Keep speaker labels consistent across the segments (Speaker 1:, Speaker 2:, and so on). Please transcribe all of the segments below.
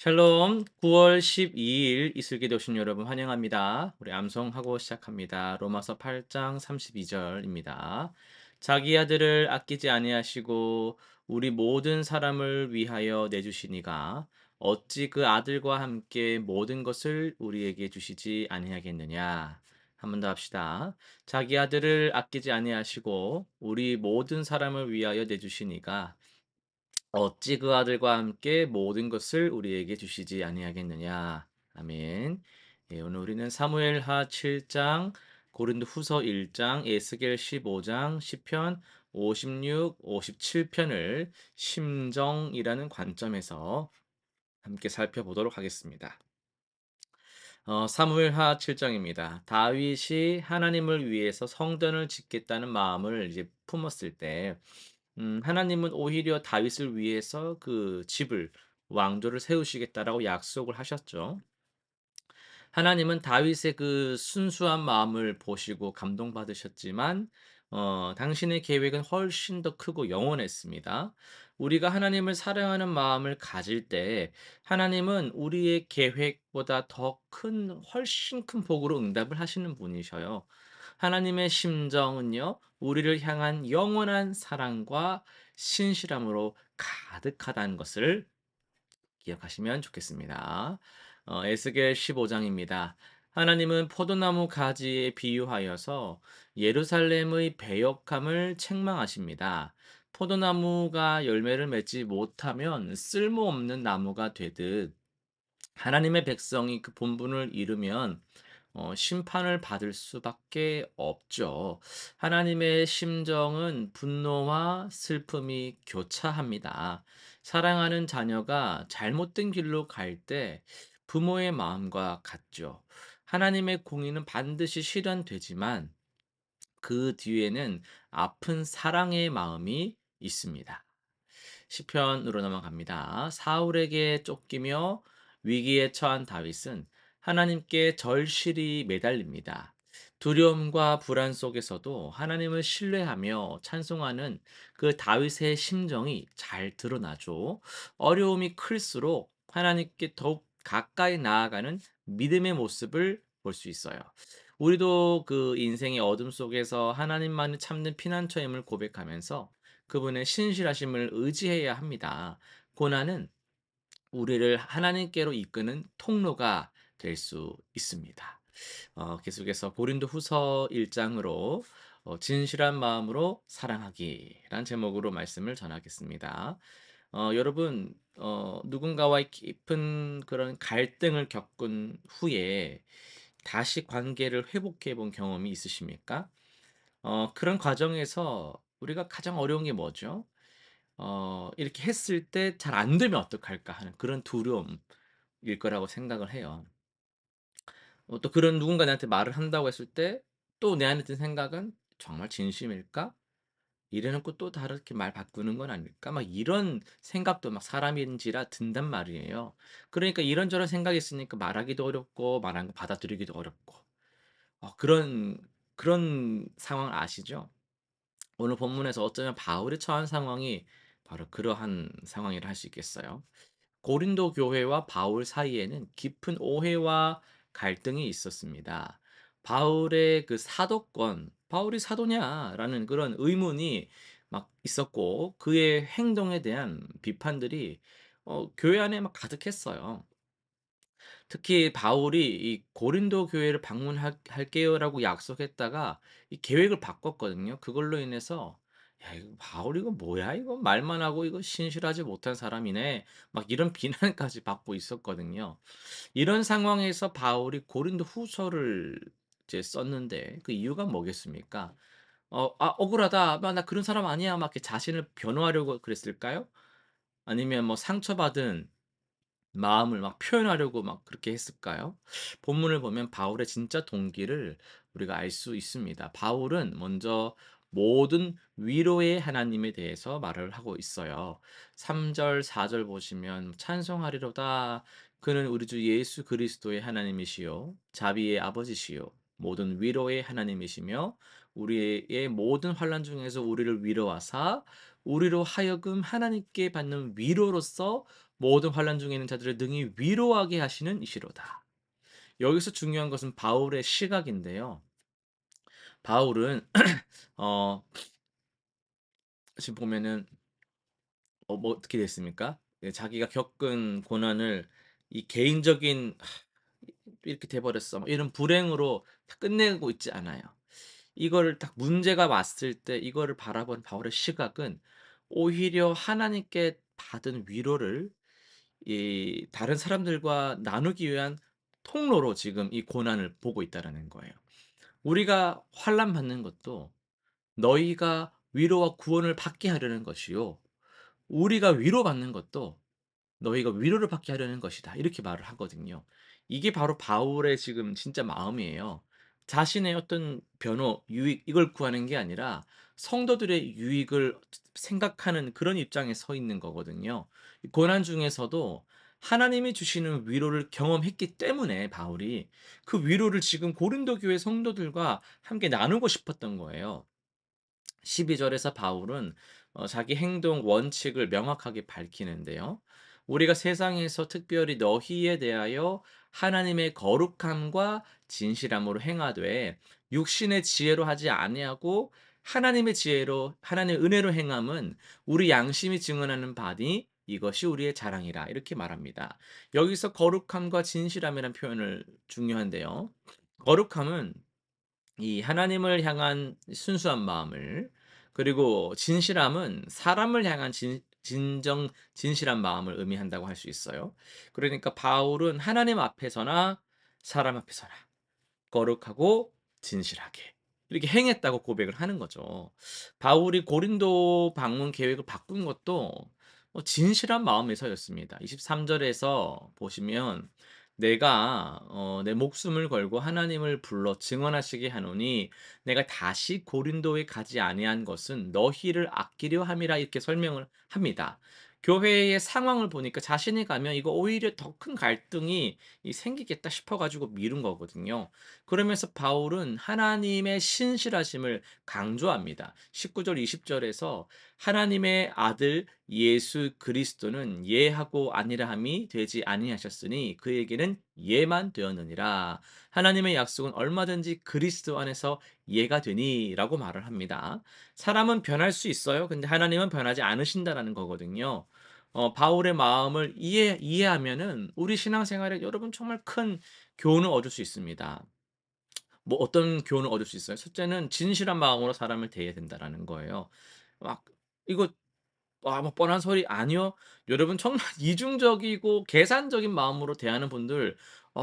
Speaker 1: 샬롬. 9월 12일 이슬기도 오신 여러분 환영합니다. 우리 암송하고 시작합니다. 로마서 8장 32절입니다. 자기 아들을 아끼지 아니하시고 우리 모든 사람을 위하여 내주시니가 어찌 그 아들과 함께 모든 것을 우리에게 주시지 아니하겠느냐. 한 번 더 합시다. 자기 아들을 아끼지 아니하시고 우리 모든 사람을 위하여 내주시니가 어찌 그 아들과 함께 모든 것을 우리에게 주시지 아니하겠느냐. 아멘. 예, 오늘 우리는 사무엘하 7장, 고린도후서 1장, 에스겔 15장, 시편 56, 57편을 심정이라는 관점에서 함께 살펴보도록 하겠습니다. 사무엘하 7장입니다. 다윗이 하나님을 위해서 성전을 짓겠다는 마음을 이제 품었을 때 하나님은 오히려 다윗을 위해서 그 집을 왕조를 세우시겠다라고 약속을 하셨죠. 하나님은 다윗의 그 순수한 마음을 보시고 감동받으셨지만 당신의 계획은 훨씬 더 크고 영원했습니다. 우리가 하나님을 사랑하는 마음을 가질 때 하나님은 우리의 계획보다 더 큰 훨씬 큰 복으로 응답을 하시는 분이셔요. 하나님의 심정은요, 우리를 향한 영원한 사랑과 신실함으로 가득하다는 것을 기억하시면 좋겠습니다. 에스겔 15장입니다. 하나님은 포도나무 가지에 비유하여서 예루살렘의 배역함을 책망하십니다. 포도나무가 열매를 맺지 못하면 쓸모없는 나무가 되듯 하나님의 백성이 그 본분을 잃으면 심판을 받을 수밖에 없죠. 하나님의 심정은 분노와 슬픔이 교차합니다. 사랑하는 자녀가 잘못된 길로 갈 때 부모의 마음과 같죠. 하나님의 공의는 반드시 실현되지만 그 뒤에는 아픈 사랑의 마음이 있습니다. 시편으로 넘어갑니다. 사울에게 쫓기며 위기에 처한 다윗은 하나님께 절실히 매달립니다. 두려움과 불안 속에서도 하나님을 신뢰하며 찬송하는 그 다윗의 심정이 잘 드러나죠. 어려움이 클수록 하나님께 더욱 가까이 나아가는 믿음의 모습을 볼 수 있어요. 우리도 그 인생의 어둠 속에서 하나님만이 참는 피난처임을 고백하면서 그분의 신실하심을 의지해야 합니다. 고난은 우리를 하나님께로 이끄는 통로가 될 수 있습니다. 계속해서 고린도후서 1장으로 진실한 마음으로 사랑하기란 제목으로 말씀을 전하겠습니다. 여러분, 누군가와의 깊은 그런 갈등을 겪은 후에 다시 관계를 회복해 본 경험이 있으십니까? 그런 과정에서 우리가 가장 어려운 게 뭐죠? 이렇게 했을 때 '잘 안 되면 어떡할까.' 하는 그런 두려움일 거라고 생각을 해요. 또 그런 누군가 나한테 말을 한다고 했을 때 또 내 안에 든 생각은 '정말 진심일까? 이래 놓고 또 다르게 말 바꾸는 건 아닐까?' 막 이런 생각도 막 사람인지라 든단 말이에요. 그러니까 이런저런 생각이 있으니까 말하기도 어렵고 말하는 거 받아들이기도 어렵고 그런 상황 아시죠? 오늘 본문에서 어쩌면 바울이 처한 상황이 바로 그러한 상황이라 할 수 있겠어요. 고린도 교회와 바울 사이에는 깊은 오해와 갈등이 있었습니다. 바울의 그 사도권, '바울이 사도냐?'라는 그런 의문이 막 있었고 그의 행동에 대한 비판들이 교회 안에 막 가득했어요. 특히 바울이 이 고린도 교회를 방문할 할게요라고 약속했다가 이 계획을 바꿨거든요. 그걸로 인해서 '야 이거 바울 이거 뭐야 이거 말만 하고 이거 신실하지 못한 사람이네.' 막 이런 비난까지 받고 있었거든요. 이런 상황에서 바울이 고린도후서를 이제 썼는데 그 이유가 뭐겠습니까? '억울하다. 나 그런 사람 아니야.' 막 이렇게 자신을 변호하려고 그랬을까요? 아니면 뭐 상처받은 마음을 막 표현하려고 막 그렇게 했을까요? 본문을 보면 바울의 진짜 동기를 우리가 알 수 있습니다. 바울은 먼저 모든 위로의 하나님에 대해서 말을 하고 있어요. 3 절, 4절 보시면 "찬송하리로다. 그는 우리 주 예수 그리스도의 하나님이시요 자비의 아버지시요 모든 위로의 하나님이시며 우리의 모든 환난 중에서 우리를 위로하사 우리로 하여금 하나님께 받는 위로로서 모든 환난 중에 있는 자들을 능히 위로하게 하시는 이시로다. 여기서 중요한 것은 바울의 시각인데요. 바울은 어 지금 보면은 뭐 어떻게 됐습니까? 예, 자기가 겪은 고난을 이 개인적인 '이렇게 돼 버렸어.' 뭐 이런 불행으로 다 끝내고 있지 않아요. 이거를 딱 문제가 왔을 때 이거를 바라본 바울의 시각은 오히려 하나님께 받은 위로를 이 다른 사람들과 나누기 위한 통로로 지금 이 고난을 보고 있다라는 거예요. 우리가 환난 받는 것도 너희가 위로와 구원을 받게 하려는 것이요 우리가 위로받는 것도 너희가 위로를 받게 하려는 것이다. 이렇게 말을 하거든요. 이게 바로 바울의 지금 진짜 마음이에요. 자신의 어떤 변호, 유익 이걸 구하는 게 아니라 성도들의 유익을 생각하는 그런 입장에 서 있는 거거든요. 이 고난 중에서도 하나님이 주시는 위로를 경험했기 때문에 바울이 그 위로를 지금 고린도 교회 성도들과 함께 나누고 싶었던 거예요. 12 절에서 바울은 자기 행동 원칙을 명확하게 밝히는데요. 우리가 세상에서 특별히 너희에 대하여 하나님의 거룩함과 진실함으로 행하되 육신의 지혜로 하지 아니하고 하나님의 지혜로 하나님의 은혜로 행함은 우리 양심이 증언하는 바니 이것이 우리의 자랑이라 이렇게 말합니다. 여기서 거룩함과 진실함이라는 표현을 중요한데요. 거룩함은 이 하나님을 향한 순수한 마음을 그리고 진실함은 사람을 향한 진정 진실한 마음을 의미한다고 할 수 있어요. 그러니까 바울은 하나님 앞에서나 사람 앞에서나 거룩하고 진실하게 이렇게 행했다고 고백을 하는 거죠. 바울이 고린도 방문 계획을 바꾼 것도 진실한 마음에서였습니다. 23 절에서 보시면 "내가 내 목숨을 걸고 하나님을 불러 증언하시게 하노니 내가 다시 고린도에 가지 아니한 것은 너희를 아끼려 함이라." 이렇게 설명을 합니다. 교회의 상황을 보니까 자신이 가면 이거 오히려 더 큰 갈등이 생기겠다 싶어 가지고 미룬 거거든요. 그러면서 바울은 하나님의 신실하심을 강조합니다. 19 절 20 절에서 "하나님의 아들 예수 그리스도는 예하고 아니라함이 되지 아니하셨으니 그에게는 예만 되었느니라. 하나님의 약속은 얼마든지 그리스도 안에서 예가 되니."라고 말을 합니다. 사람은 변할 수 있어요. 근데 하나님은 변하지 않으신다라는 거거든요. 바울의 마음을 이해하면은 우리 신앙생활에 여러분 정말 큰 교훈을 얻을 수 있습니다. 뭐 어떤 교훈을 얻을 수 있어요? 첫째는 진실한 마음으로 사람을 대해야 된다라는 거예요. 막 이거 뭐 뻔한 소리 아니요. 여러분 정말 이중적이고 계산적인 마음으로 대하는 분들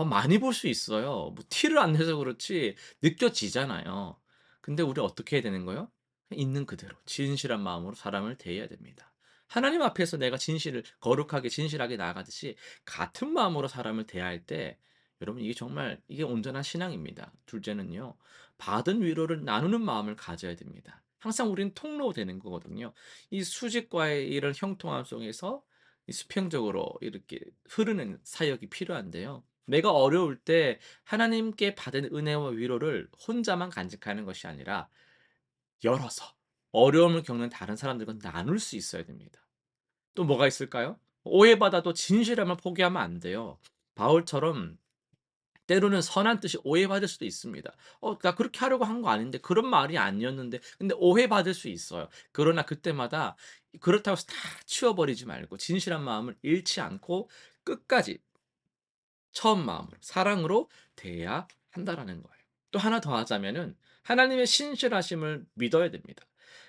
Speaker 1: 많이 볼 수 있어요. 뭐 티를 안 내서 그렇지 느껴지잖아요. 근데 우리 어떻게 해야 되는 거예요? 있는 그대로 진실한 마음으로 사람을 대해야 됩니다. 하나님 앞에서 내가 진실을 거룩하게 진실하게 나아가듯이 같은 마음으로 사람을 대할 때 여러분 이게 정말 이게 온전한 신앙입니다. 둘째는요. 받은 위로를 나누는 마음을 가져야 됩니다. 항상 우리는 통로되는 거거든요. 이 수직과의 이런 형통함 속에서 이 수평적으로 이렇게 흐르는 사역이 필요한데요. 내가 어려울 때 하나님께 받은 은혜와 위로를 혼자만 간직하는 것이 아니라 열어서 어려움을 겪는 다른 사람들과 나눌 수 있어야 됩니다. 또 뭐가 있을까요? 오해받아도 진실함을 포기하면 안 돼요. 바울처럼 때로는 선한 뜻이 오해받을 수도 있습니다. 나 그렇게 하려고 한 거 아닌데 그런 말이 아니었는데 근데 오해받을 수 있어요. 그러나 그때마다 그렇다고 해서 다 치워버리지 말고 진실한 마음을 잃지 않고 끝까지 처음 마음으로 사랑으로 대해야 한다라는 거예요. 또 하나 더 하자면은 하나님의 신실하심을 믿어야 됩니다.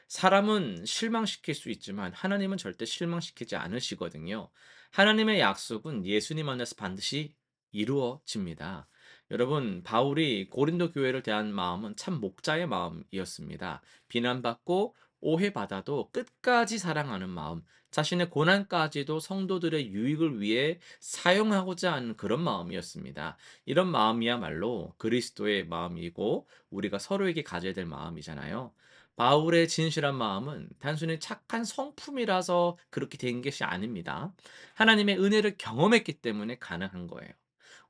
Speaker 1: 사람은 실망시킬 수 있지만 하나님은 절대 실망시키지 않으시거든요. 하나님의 약속은 예수님 안에서 반드시 이루어집니다. 여러분, 바울이 고린도 교회를 대한 마음은 참 목자의 마음이었습니다. 비난받고 오해받아도 끝까지 사랑하는 마음, 자신의 고난까지도 성도들의 유익을 위해 사용하고자 하는 그런 마음이었습니다. 이런 마음이야말로 그리스도의 마음이고 우리가 서로에게 가져야 될 마음이잖아요. 바울의 진실한 마음은 단순히 착한 성품이라서 그렇게 된 것이 아닙니다. 하나님의 은혜를 경험했기 때문에 가능한 거예요.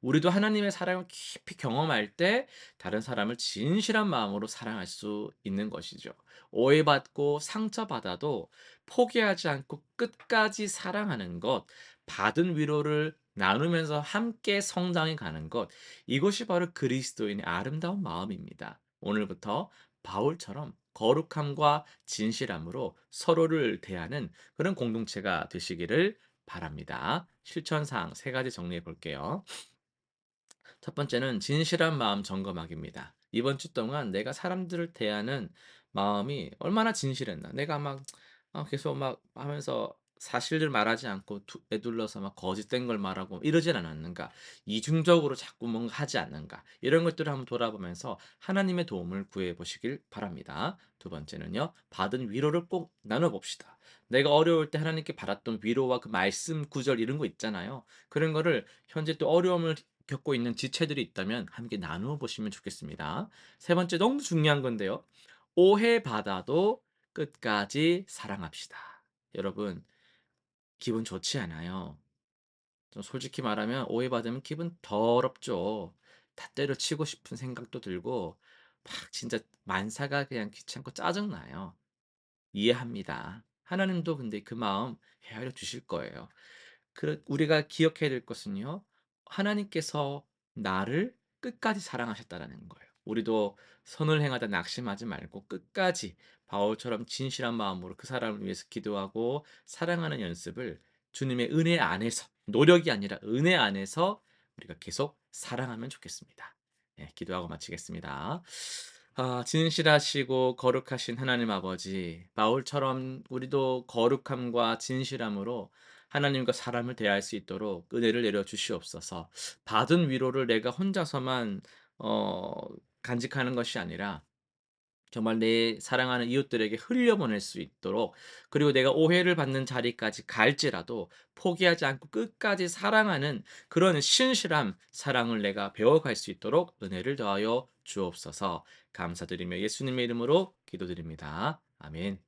Speaker 1: 우리도 하나님의 사랑을 깊이 경험할 때 다른 사람을 진실한 마음으로 사랑할 수 있는 것이죠. 오해받고 상처받아도 포기하지 않고 끝까지 사랑하는 것, 받은 위로를 나누면서 함께 성장해 가는 것, 이것이 바로 그리스도인의 아름다운 마음입니다. 오늘부터 바울처럼 거룩함과 진실함으로 서로를 대하는 그런 공동체가 되시기를 바랍니다. 실천사항 세 가지 정리해 볼게요. 첫 번째는 진실한 마음 점검하기입니다. 이번 주 동안 내가 사람들을 대하는 마음이 얼마나 진실했나. 내가 막 계속 막 하면서 사실을 말하지 않고 에둘러서 막 거짓된 걸 말하고 이러진 않았는가. 이중적으로 자꾸 뭔가 하지 않는가. 이런 것들을 한번 돌아보면서 하나님의 도움을 구해 보시길 바랍니다. 두 번째는요. 받은 위로를 꼭 나눠 봅시다. 내가 어려울 때 하나님께 받았던 위로와 그 말씀 구절 이런 거 있잖아요. 그런 거를 현재 또 어려움을 겪고 있는 지체들이 있다면 함께 나누어 보시면 좋겠습니다. 세 번째 너무 중요한 건데요. 오해받아도 끝까지 사랑합시다. 여러분, 기분 좋지 않아요. 좀 솔직히 말하면 오해받으면 기분 더럽죠. 다 때려치고 싶은 생각도 들고 막 진짜 만사가 그냥 귀찮고 짜증나요. 이해합니다. 하나님도 근데 그 마음 헤아려 주실 거예요. 우리가 기억해야 될 것은요. 하나님께서 나를 끝까지 사랑하셨다라는 거예요. 우리도 선을 행하다 낙심하지 말고 끝까지 바울처럼 진실한 마음으로 그 사람을 위해서 기도하고 사랑하는 연습을 주님의 은혜 안에서, 노력이 아니라 은혜 안에서 우리가 계속 사랑하면 좋겠습니다. 네, 기도하고 마치겠습니다. 진실하시고 거룩하신 하나님 아버지, 바울처럼 우리도 거룩함과 진실함으로 하나님과 사람을 대할 수 있도록 은혜를 내려 주시옵소서. 받은 위로를 내가 혼자서만 어 간직하는 것이 아니라 정말 내 사랑하는 이웃들에게 흘려보낼 수 있도록, 그리고 내가 오해를 받는 자리까지 갈지라도 포기하지 않고 끝까지 사랑하는 그런 신실한 사랑을 내가 배워갈 수 있도록 은혜를 더하여 주옵소서. 감사드리며 예수님의 이름으로 기도드립니다. 아멘.